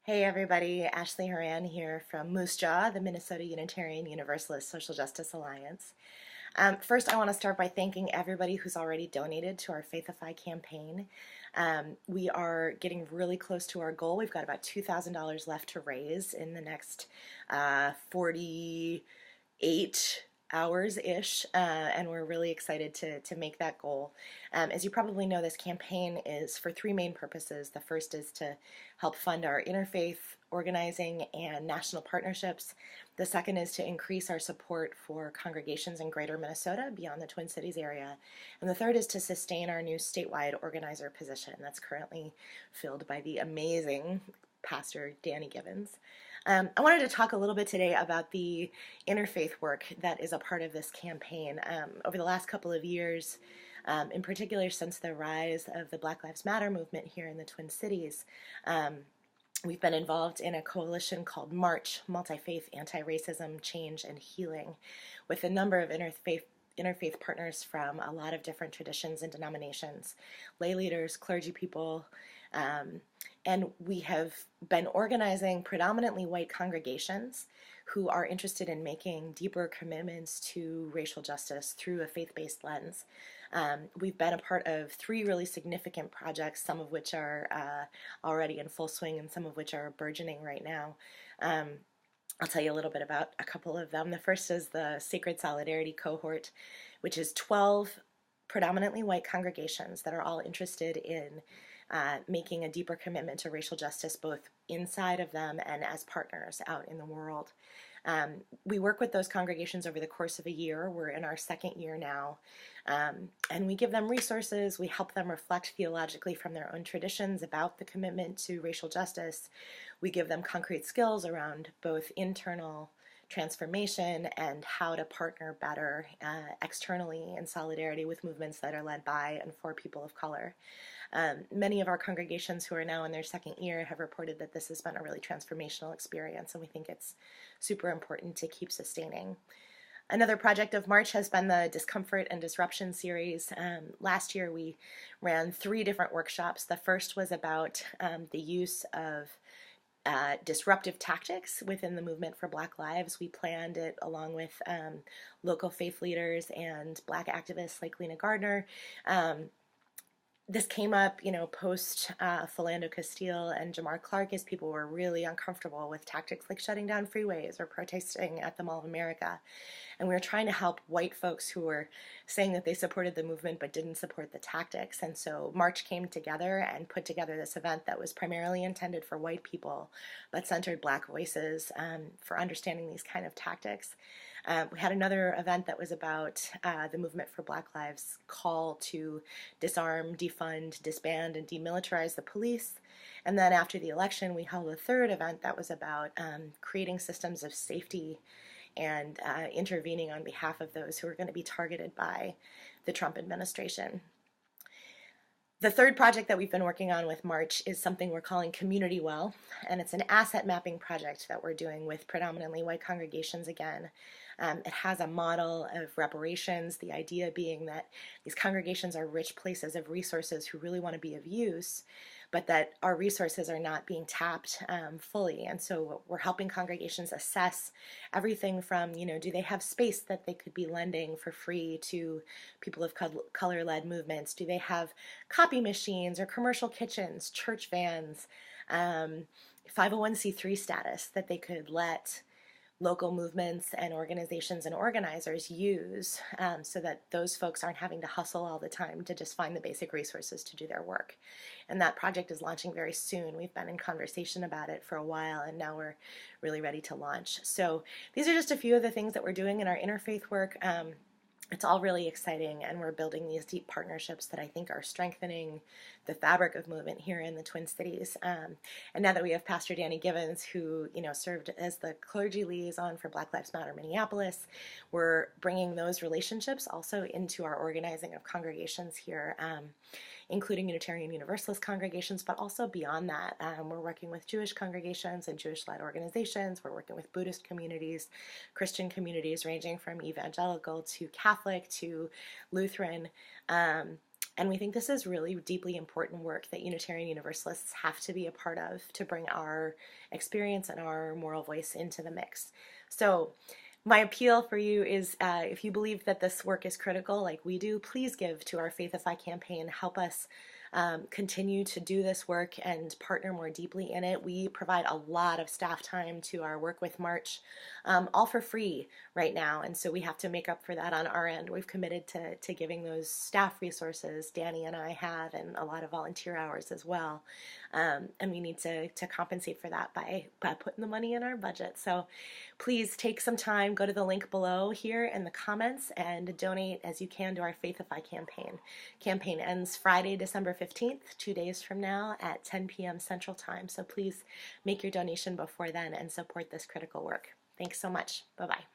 Hey everybody, Ashley Horan here from MUUSJA, the Minnesota Unitarian Universalist Social Justice Alliance. First, I want to start by thanking everybody who's already donated to our Faithify campaign. We are getting really close to our goal. We've got about $2,000 left to raise in the next 48 hours-ish, and we're really excited to make that goal. As you probably know, this campaign is for three main purposes. The first is to help fund our interfaith organizing and national partnerships. The second is to increase our support for congregations in greater Minnesota beyond the Twin Cities area. And the third is to sustain our new statewide organizer position that's currently filled by the amazing Pastor Danny Givens. I wanted to talk a little bit today about the interfaith work that is a part of this campaign. Over the last couple of years, in particular since the rise of the Black Lives Matter movement here in the Twin Cities, we've been involved in a coalition called MARCH, Multi-Faith, Anti-Racism, Change, and Healing, with a number of interfaith partners from a lot of different traditions and denominations, lay leaders, clergy people, and we have been organizing predominantly white congregations who are interested in making deeper commitments to racial justice through a faith-based lens. We've been a part of three really significant projects, some of which are already in full swing and some of which are burgeoning right now. I'll tell you a little bit about a couple of them. The first is the Sacred Solidarity Cohort, which is 12 predominantly white congregations that are all interested in making a deeper commitment to racial justice both inside of them and as partners out in the world. We work with those congregations over the course of a year. We're in our second year now. And we give them resources. We help them reflect theologically from their own traditions about the commitment to racial justice. We give them concrete skills around both internal transformation and how to partner better externally in solidarity with movements that are led by and for people of color. Many of our congregations who are now in their second year have reported that this has been a really transformational experience, and we think it's super important to keep sustaining. Another project of March has been the Discomfort and Disruption series. Last year we ran 3 different workshops. The first was about the use of disruptive tactics within the movement for Black Lives. We planned it along with local faith leaders and Black activists like Lena Gardner. This came up, post Philando Castile and Jamar Clark, as people were really uncomfortable with tactics like shutting down freeways or protesting at the Mall of America. And we were trying to help white folks who were saying that they supported the movement but didn't support the tactics. And so March came together and put together this event that was primarily intended for white people but centered Black voices for understanding these kind of tactics. We had another event that was about the Movement for Black Lives' call to disarm, defund, disband, and demilitarize the police. And then after the election, we held a third event that was about creating systems of safety and intervening on behalf of those who are going to be targeted by the Trump administration. The third project that we've been working on with March is something we're calling Community Well, and it's an asset mapping project that we're doing with predominantly white congregations again. It has a model of reparations, the idea being that these congregations are rich places of resources who really want to be of use, but that our resources are not being tapped fully. And so we're helping congregations assess everything from, do they have space that they could be lending for free to people of color-led movements? Do they have copy machines or commercial kitchens, church vans, 501c3 status that they could let local movements and organizations and organizers use so that those folks aren't having to hustle all the time to just find the basic resources to do their work. And that project is launching very soon. We've been in conversation about it for a while, and now we're really ready to launch. So these are just a few of the things that we're doing in our interfaith work. It's all really exciting, and we're building these deep partnerships that I think are strengthening the fabric of movement here in the Twin Cities. And now that we have Pastor Danny Givens, who served as the clergy liaison for Black Lives Matter Minneapolis, we're bringing those relationships also into our organizing of congregations here, including Unitarian Universalist congregations, but also beyond that. We're working with Jewish congregations and Jewish-led organizations. We're working with Buddhist communities, Christian communities ranging from evangelical to Catholic to Lutheran. And we think this is really deeply important work that Unitarian Universalists have to be a part of to bring our experience and our moral voice into the mix. So my appeal for you is if you believe that this work is critical, like we do, please give to our Faithify campaign. Help us continue to do this work and partner more deeply in it. We provide a lot of staff time to our work with March, all for free right now, and so we have to make up for that on our end. We've committed to giving those staff resources. Danny and I have, and a lot of volunteer hours as well, and we need to compensate for that by putting the money in our budget. So please take some time, go to the link below here in the comments, and donate as you can to our Faithify campaign. Campaign ends Friday, December 15th, 2 days from now at 10 p.m. Central Time. So please make your donation before then and support this critical work. Thanks so much. Bye-bye.